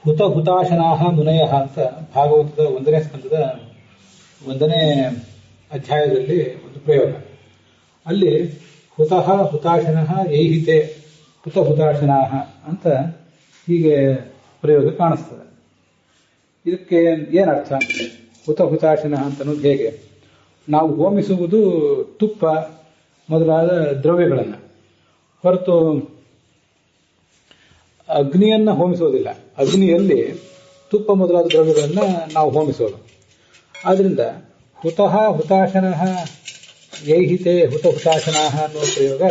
ಹುತ ಹುತಾಶನಾಹ ಮುನಯಃ ಅಂತ ಭಾಗವತದ 1ನೇ ಸ್ಕಂದದ 1ನೇ ಅಧ್ಯಾಯದಲ್ಲಿ ಒಂದು ಪ್ರಯೋಗ. ಅಲ್ಲಿ ಹುತಃ ಹುತಾಶನಃ ಏಹಿತೆ ಹುತ ಹುತಾಶನಾಹ ಅಂತ ಹೀಗೆ ಪ್ರಯೋಗ ಕಾಣಿಸ್ತದೆ. ಇದಕ್ಕೆ ಏನರ್ಥ? ಹುತ ಹುತಾಶನಃ ಅಂತ ಅನ್ನೋದು ಹೇಗೆ? ನಾವು ಹೋಮಿಸುವುದು ತುಪ್ಪ ಮೊದಲಾದ ದ್ರವ್ಯಗಳನ್ನು ಹೊರತು ಅಗ್ನಿಯನ್ನು ಹೋಮಿಸೋದಿಲ್ಲ. ಅಗ್ನಿಯಲ್ಲಿ ತುಪ್ಪ ಮೊದಲಾದ ದ್ರವ್ಯಗಳನ್ನು ನಾವು ಹೋಮಿಸೋದು. ಆದ್ರಿಂದ ಹುತಃ ಹುತಾಶನಃ ಯೈಹಿತೆ ಹುತ ಹುತಾಶನಾಹ ಅನ್ನೋ ಪ್ರಯೋಗ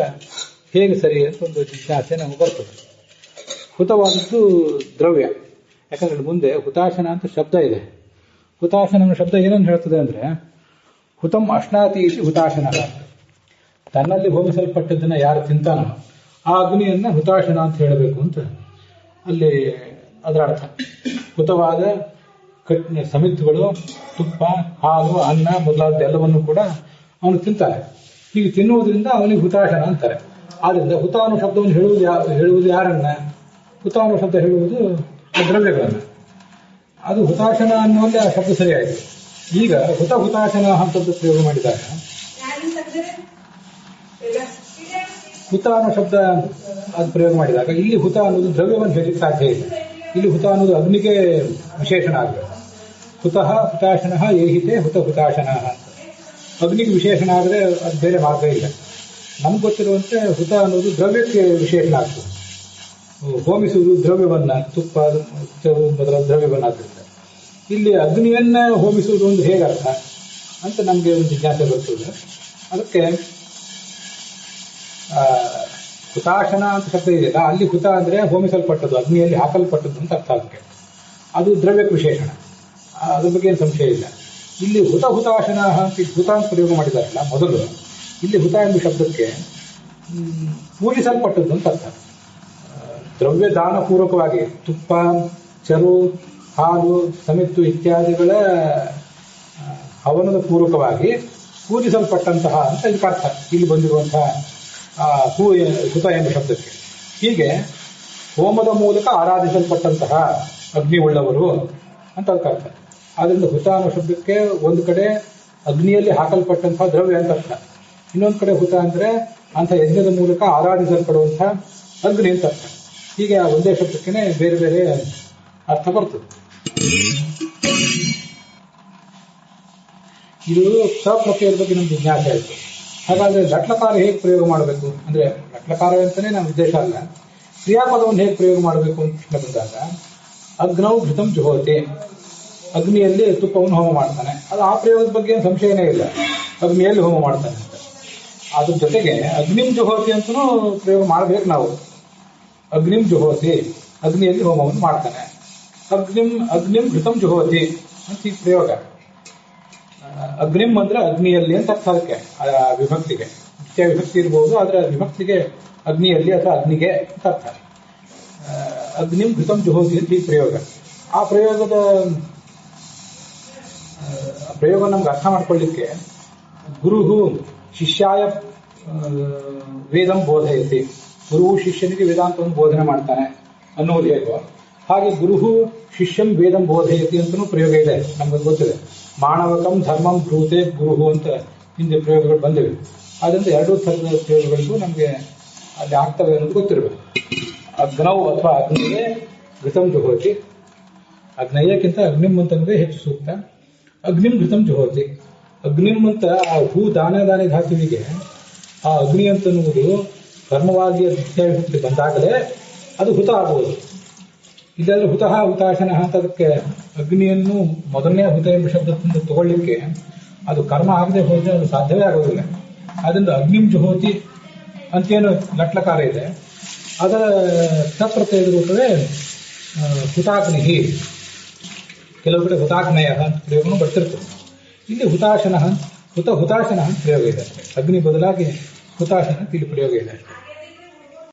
ಹೇಗೆ ಸರಿ ಅಂತ ಒಂದು ಜಿಜ್ಞಾಸೆ ನಮಗೆ ಬರ್ತದೆ. ಹುತವಾದದ್ದು ದ್ರವ್ಯ. ಯಾಕಂದ್ರೆ ಮುಂದೆ ಹುತಾಶನ ಅಂತ ಶಬ್ದ ಇದೆ. ಹುತಾಶನ ಅನ್ನೋ ಶಬ್ದ ಏನನ್ನು ಹೇಳ್ತದೆ ಅಂದ್ರೆ, ಹುತಂ ಅಶ್ನಾತಿ ಇತಿ ಹುತಾಶನಃ. ತನ್ನಲ್ಲಿ ಹೋಮಿಸಲ್ಪಟ್ಟದ್ದನ್ನು ಯಾರು ತಿಂತಾನೋ ಆ ಅಗ್ನಿಯನ್ನ ಹುತಾಶನ ಅಂತ ಹೇಳಬೇಕು ಅಂತ ಅಲ್ಲಿ ಅದರ ಅರ್ಥ. ಹುತವಾದ ಸಮಿತಿಗಳು, ತುಪ್ಪ, ಹಾಲು, ಅನ್ನ ಮೊದಲಾದ ಎಲ್ಲವನ್ನು ಕೂಡ ಅವನು ತಿಂತಾನೆ. ಹೀಗೆ ತಿನ್ನುವುದರಿಂದ ಅವನಿಗೆ ಹುತಾಶನ ಅಂತಾರೆ. ಆದ್ರಿಂದ ಹುತ ಅನ್ನೋ ಶಬ್ದವನ್ನು ಹೇಳುವುದು ಯಾರನ್ನ? ಹುತ ಅನ್ನೋ ಶಬ್ದ ಹೇಳುವುದು ದ್ರವ್ಯಗಳನ್ನ. ಅದು ಹುತಾಶನ ಅನ್ನುವಲ್ಲಿ ಆ ಶಬ್ದ ಸರಿಯಾಯಿತು. ಈಗ ಹುತ ಹುತಾಶನ ಅಂತದ್ದು ಪ್ರಯೋಗ ಮಾಡಿದಾಗ ಹುತ ಅನ್ನೋ ಶಬ್ದ ಅದು ಪ್ರಯೋಗ ಮಾಡಿದಾಗ ಇಲ್ಲಿ ಹುತ ಅನ್ನೋದು ದ್ರವ್ಯವನ್ನು ಹೇಳಲಿಕ್ಕೆ ಸಾಧ್ಯ ಇಲ್ಲ. ಇಲ್ಲಿ ಹುತ ಅನ್ನೋದು ಅಗ್ನಿಗೆ ವಿಶೇಷಣ ಆಗಬೇಕು. ಹುತಃ ಹುತಾಶನಃ ಏಹಿತೆ ಹುತ ಹುತಾಶನಃ ಅಂತ ಅಗ್ನಿಗೆ ವಿಶೇಷಣ ಆದರೆ ಅದು ಬೇರೆ ಮಾರ್ಗ ಇಲ್ಲ. ನಮ್ಗೆ ಗೊತ್ತಿರುವಂತೆ ಹುತ ಅನ್ನೋದು ದ್ರವ್ಯಕ್ಕೆ ವಿಶೇಷಣ ಆಗ್ತದೆ. ಹೋಮಿಸುವುದು ದ್ರವ್ಯವನ್ನ, ತುಪ್ಪ ಮೊದಲಾದ ದ್ರವ್ಯವನ್ನ ಆಗ್ತದೆ. ಇಲ್ಲಿ ಅಗ್ನಿಯನ್ನ ಹೋಮಿಸುವುದು ಒಂದು ಹೇಗರ್ಥ ಅಂತ ನಮ್ಗೆ ಒಂದು ಜಿಜ್ಞಾಸೆ ಬರ್ತದೆ. ಅದಕ್ಕೆ ಹುತಾಶನ ಅಂತ ಶಬ್ದ ಇದೆಯಲ್ಲ, ಅಲ್ಲಿ ಹುತ ಅಂದ್ರೆ ಹೋಮಿಸಲ್ಪಟ್ಟದ್ದು, ಅಗ್ನಿಯಲ್ಲಿ ಹಾಕಲ್ಪಟ್ಟದ್ದು ಅಂತ ಅರ್ಥ. ಅದಕ್ಕೆ ಅದು ದ್ರವ್ಯಕ್ಕೆ ವಿಶೇಷಣ, ಅದ್ರ ಬಗ್ಗೆ ಏನು ಸಂಶಯ ಇಲ್ಲ. ಇಲ್ಲಿ ಹುತ ಹುತಾಶನ ಅಂತ ಹುತ ಅಂತ ಪ್ರಯೋಗ ಮಾಡಿದಾರಲ್ಲ ಮೊದಲು, ಇಲ್ಲಿ ಹುತ ಎಂಬ ಶಬ್ದಕ್ಕೆ ಪೂಜಿಸಲ್ಪಟ್ಟದ್ದು ಅಂತ ಅರ್ಥ. ದ್ರವ್ಯ ದಾನ ಪೂರ್ವಕವಾಗಿ ತುಪ್ಪ, ಚರು, ಹಾಲು, ಸಮಿತ್ತು ಇತ್ಯಾದಿಗಳ ಹವನದ ಪೂರ್ವಕವಾಗಿ ಪೂಜಿಸಲ್ಪಟ್ಟಂತಹ ಅಂತ ಇದಕ್ಕೆ ಅರ್ಥ. ಇಲ್ಲಿ ಬಂದಿರುವಂತಹ ಹುತ ಎಂಬ ಶಬ್ದಕ್ಕೆ ಹೀಗೆ ಹೋಮದ ಮೂಲಕ ಆರಾಧಿಸಲ್ಪಟ್ಟಂತಹ ಅಗ್ನಿ ಉಳ್ಳವರು ಅಂತ ಅದಕ್ಕೆ ಅರ್ಥ. ಆದ್ರಿಂದ ಹುತ ಅನ್ನೋ ಶಬ್ದಕ್ಕೆ ಒಂದು ಕಡೆ ಅಗ್ನಿಯಲ್ಲಿ ಹಾಕಲ್ಪಟ್ಟಂತಹ ದ್ರವ್ಯ ಅಂತ ಅರ್ಥ, ಇನ್ನೊಂದು ಕಡೆ ಹುತ ಅಂದ್ರೆ ಅಂಥ ಯಜ್ಞದ ಮೂಲಕ ಆರಾಧಿಸಲ್ಪಡುವಂತಹ ಅಗ್ನಿ ಅಂತ ಅರ್ಥ. ಹೀಗೆ ಆ ಒಂದೇ ಶಬ್ದಕ್ಕೆ ಬೇರೆ ಬೇರೆ ಅರ್ಥ ಬರ್ತದೆ. ಇದು ಸಪ್ರತ್ಯಯದ ಬಗ್ಗೆ ನಮ್ಗೆ ಜಿಜ್ಞಾಸೆ ಆಯಿತು. ಹಾಗಾದ್ರೆ ಲಟ್ಲಕಾರ ಹೇಗೆ ಪ್ರಯೋಗ ಮಾಡಬೇಕು ಅಂದ್ರೆ, ಲಟ್ಲಕಾರ ಅಂತಾನೆ ನಮ್ಮ ಉದ್ದೇಶ ಅಲ್ಲ, ಕ್ರಿಯಾಪದವನ್ನು ಹೇಗೆ ಪ್ರಯೋಗ ಮಾಡಬೇಕು ಅಂತ ಪ್ರಶ್ನೆ ಬಂದಾಗ, ಅಗ್ನೌ ಘೃತಂ ಜುಹೋತಿ, ಅಗ್ನಿಯಲ್ಲಿ ತುಪ್ಪವನ್ನು ಹೋಮ ಮಾಡ್ತಾನೆ. ಅದು ಆ ಪ್ರಯೋಗದ ಬಗ್ಗೆ ಏನು ಸಂಶಯನೇ ಇಲ್ಲ, ಅಗ್ನಿಯಲ್ಲಿ ಹೋಮ ಮಾಡ್ತಾನೆ ಅಂತ. ಅದ್ರ ಜೊತೆಗೆ ಅಗ್ನಿಂ ಜುಹೋತಿ ಅಂತನೂ ಪ್ರಯೋಗ ಮಾಡಬೇಕು ನಾವು. ಅಗ್ನಿಂ ಜುಹೋತಿ, ಅಗ್ನಿಯಲ್ಲಿ ಹೋಮವನ್ನು ಮಾಡ್ತಾನೆ. ಅಗ್ನಿಂ ಘೃತಂ ಜುಹೋತಿ ಅಂತ ಈ ಪ್ರಯೋಗ. ಅಗ್ನಿಂ ಅಂದ್ರೆ ಅಗ್ನಿಯಲ್ಲಿ ಅಂತ ಅರ್ಥ. ಅದಕ್ಕೆ ವಿಭಕ್ತಿಗೆ ನಿತ್ಯ ವಿಭಕ್ತಿ ಇರಬಹುದು, ಆದ್ರೆ ವಿಭಕ್ತಿಗೆ ಅಗ್ನಿಯಲ್ಲಿ ಅಥವಾ ಅಗ್ನಿಗೆ ಅಂತ ಅರ್ಥ. ಅಗ್ನಿಂ ಘೃತಂ ಜುಹೋತಿ ಅಂತ ಈ ಪ್ರಯೋಗ. ಆ ಪ್ರಯೋಗ ನಮ್ಗೆ ಅರ್ಥ ಮಾಡ್ಕೊಳ್ಳಿಕ್ಕೆ, ಗುರುಹು ಶಿಷ್ಯಾಯ ವೇದಂ ಬೋಧಯತಿ, ಗುರುವು ಶಿಷ್ಯನಿಗೆ ವೇದಾಂತವನ್ನು ಬೋಧನೆ ಮಾಡ್ತಾನೆ ಅನ್ನೋದು ಹೇಗೋ ಹಾಗೆ ಗುರುಹು ಶಿಷ್ಯಂ ವೇದಂ ಬೋಧಯತಿ ಅಂತನೂ ಪ್ರಯೋಗ ಇದೆ, ನಮ್ಗೆ ಗೊತ್ತಿದೆ. ಮಾನವಕಂ ಧರ್ಮಂ ಬ್ರೂತೆ ಗುರುಹು ಅಂತ ಹಿಂದೆ ಪ್ರಯೋಗಗಳು ಬಂದಿವೆ. ಆದ್ದರಿಂದ ಎರಡೂ ಥರದ ಪ್ರಯೋಗಗಳಿಗೂ ನಮಗೆ ಅಲ್ಲಿ ಆಗ್ತವೆ ಅನ್ನೋದು ಗೊತ್ತಿರಬೇಕು. ಅಗ್ನೌ ಅಥವಾ ಅಗ್ನಿಗೆ ಘೃತಂ ಜುಹೋತಿ, ಅಗ್ನಯ್ಯಕ್ಕಿಂತ ಅಗ್ನಿಂ ಅಂತಂದ್ರೆ ಹೆಚ್ಚು ಸೂಕ್ತ. ಅಗ್ನಿಂ ಘೃತಂ ಜುಹೋತಿ, ಅಗ್ನಿಂ ಅಂತ ಆ ಹೂ ದಾನೆ ಧಾತುವಿಗೆ ಆ ಅಗ್ನಿ ಅಂತನ್ನುವುದು ಕರ್ಮವಾಗಿ ನಿತ್ಯ ಬಂದಾಗಲೇ ಅದು ಹುತ ಆಗುವುದು. ಇಲ್ಲಾದ್ರೆ ಹುತಃ ಹುತಾಶನ ಅಂತ ಅದಕ್ಕೆ ಅಗ್ನಿಯನ್ನು ಮೊದಲನೇ ಹುತ ಎಂಬ ಶಬ್ದದಿಂದ ತಗೊಳ್ಳಿಕ್ಕೆ ಅದು ಕರ್ಮ ಆಗದೆ ಹೋದ್ರೆ ಅದು ಸಾಧ್ಯವೇ ಆಗೋದಿಲ್ಲ. ಅದರಿಂದ ಅಗ್ನಿಂ ಜುಹೋತಿ ಅಂತೇನು ಲಟ್ಲಕಾರ ಇದೆ, ಅದರ ಸಪ್ರತ್ಯಯದ ರೂಪವೇ ಹುತಾಗ್ನಿ. ಕೆಲವು ಕಡೆ ಹುತಾಗ್ನೇಯ ಅಂತ ಪ್ರಯೋಗನೂ ಬರ್ತಿರ್ತದೆ. ಇಲ್ಲಿ ಹುತಾಶನ ಹುತಾಶನ ಅಂತ ಪ್ರಯೋಗ ಇದೆ ಅಷ್ಟೇ. ಅಗ್ನಿ ಬದಲಾಗಿ ಹುತಾಶನ ಇಲ್ಲಿ ಪ್ರಯೋಗ ಇದೆ ಅಷ್ಟೇ.